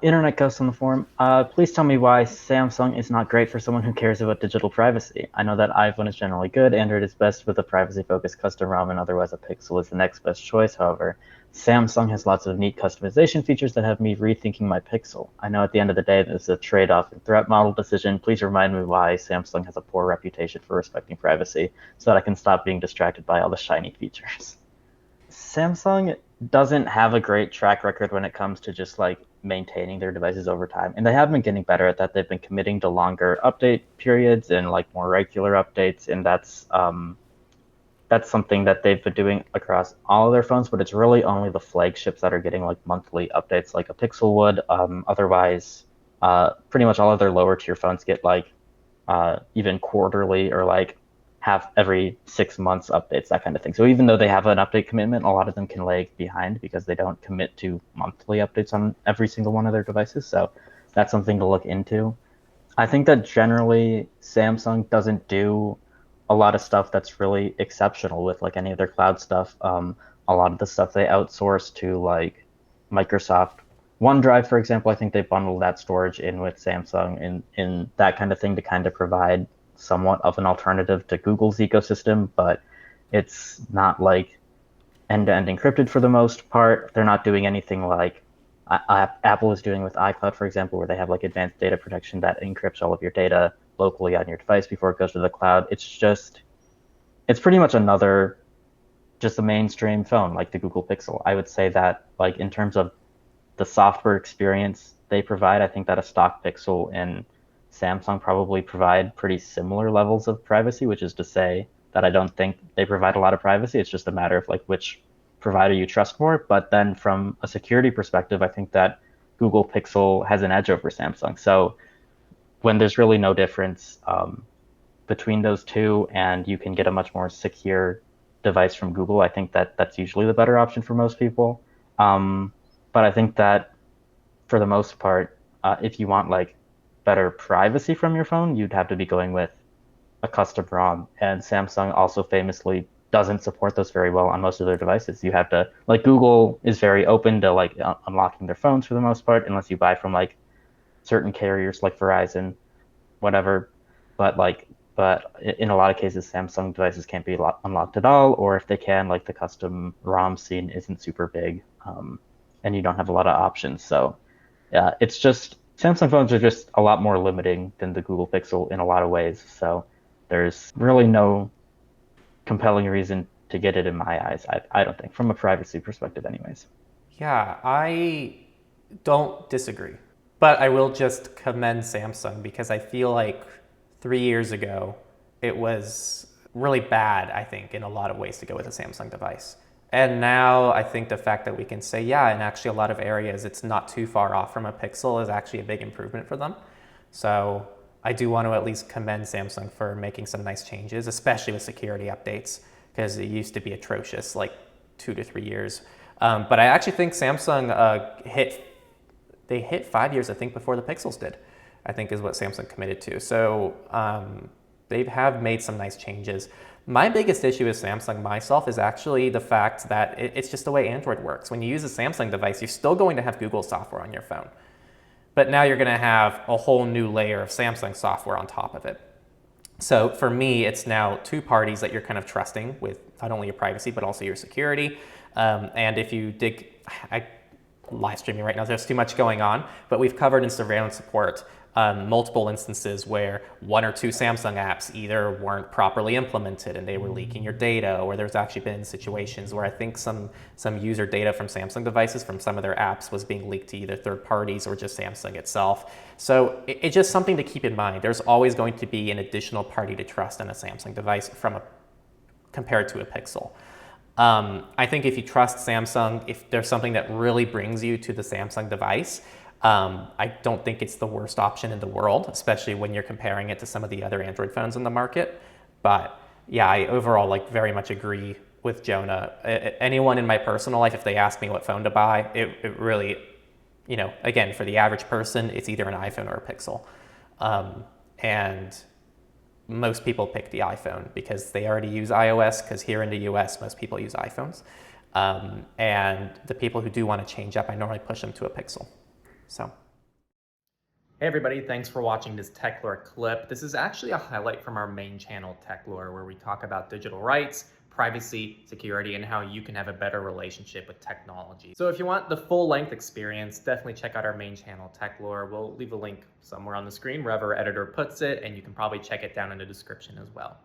Internet ghost on the forum. Please tell me why Samsung is not great for someone who cares about digital privacy. I know that iPhone is generally good, Android is best with a privacy-focused custom ROM, and otherwise a Pixel is the next best choice. However, Samsung has lots of neat customization features that have me rethinking my Pixel. I know at the end of the day this is a trade-off and threat model decision. Please remind me why Samsung has a poor reputation for respecting privacy so that I can stop being distracted by all the shiny features. Samsung doesn't have a great track record when it comes to just like maintaining their devices over time. And they have been getting better at that. They've been committing to longer update periods and like more regular updates, and that's something that they've been doing across all of their phones, but it's really only the flagships that are getting like monthly updates like a Pixel would. Otherwise, pretty much all of their lower tier phones get like even quarterly or like have every 6 months updates, that kind of thing. So even though they have an update commitment, a lot of them can lag behind because they don't commit to monthly updates on every single one of their devices. So that's something to look into. I think that generally Samsung doesn't do a lot of stuff that's really exceptional with like any of their cloud stuff. A lot of the stuff they outsource to like Microsoft OneDrive, for example. I think they bundle that storage in with Samsung in that kind of thing to kind of provide somewhat of an alternative to Google's ecosystem, but it's not like end-to-end encrypted for the most part. They're not doing anything like Apple is doing with iCloud, for example, where they have like advanced data protection that encrypts all of your data locally on your device before it goes to the cloud. It's pretty much another just a mainstream phone like the Google Pixel. I would say that like in terms of the software experience they provide, I think that a stock Pixel and Samsung probably provide pretty similar levels of privacy, which is to say that I don't think they provide a lot of privacy. It's just a matter of like which provider you trust more. But then from a security perspective, I think that Google Pixel has an edge over Samsung. So when there's really no difference between those two, and you can get a much more secure device from Google, I think that that's usually the better option for most people. Um, but I think that for the most part, if you want like better privacy from your phone, you'd have to be going with a custom ROM. And Samsung also famously doesn't support those very well on most of their devices. You have to like Google is very open to like unlocking their phones for the most part, unless you buy from like certain carriers like Verizon, whatever. But in a lot of cases, Samsung devices can't be unlocked at all, or if they can, like the custom ROM scene isn't super big, and you don't have a lot of options. So yeah, it's just Samsung phones are just a lot more limiting than the Google Pixel in a lot of ways. So there's really no compelling reason to get it in my eyes. I don't think, from a privacy perspective, anyways. Yeah, I don't disagree. But I will just commend Samsung because I feel like 3 years ago, it was really bad, I think, in a lot of ways to go with a Samsung device. And now I think the fact that we can say, yeah, in actually a lot of areas, it's not too far off from a Pixel is actually a big improvement for them. So I do want to at least commend Samsung for making some nice changes, especially with security updates, because it used to be atrocious like 2 to 3 years. But I actually think Samsung hit 5 years, I think, before the Pixels did, I think is what Samsung committed to. So they have made some nice changes. My biggest issue with Samsung myself is actually the fact that it's just the way Android works. When you use a Samsung device, you're still going to have Google software on your phone. But now you're going to have a whole new layer of Samsung software on top of it. So for me, it's now two parties that you're kind of trusting with not only your privacy, but also your security. And if you dig, I live streaming right now, there's too much going on, but we've covered in surveillance support multiple instances where one or two Samsung apps either weren't properly implemented and they were leaking your data, or there's actually been situations where I think some user data from Samsung devices from some of their apps was being leaked to either third parties or just Samsung itself. So it's just something to keep in mind. There's always going to be an additional party to trust on a Samsung device compared to a Pixel. I think if you trust Samsung, if there's something that really brings you to the Samsung device, I don't think it's the worst option in the world, especially when you're comparing it to some of the other Android phones in the market. But yeah, I overall very much agree with Jonah. Anyone in my personal life, if they ask me what phone to buy, it really, again, for the average person, it's either an iPhone or a Pixel. And most people pick the iPhone because they already use iOS, because here in the US, most people use iPhones. And the people who do want to change up, I normally push them to a Pixel. So Hey everybody, thanks for watching this Techlore clip. This is actually a highlight from our main channel, Techlore, where we talk about digital rights, privacy, security, and how you can have a better relationship with technology. So if you want the full-length experience, definitely check out our main channel, Techlore. We'll leave a link somewhere on the screen, wherever our editor puts it, and you can probably check it down in the description as well.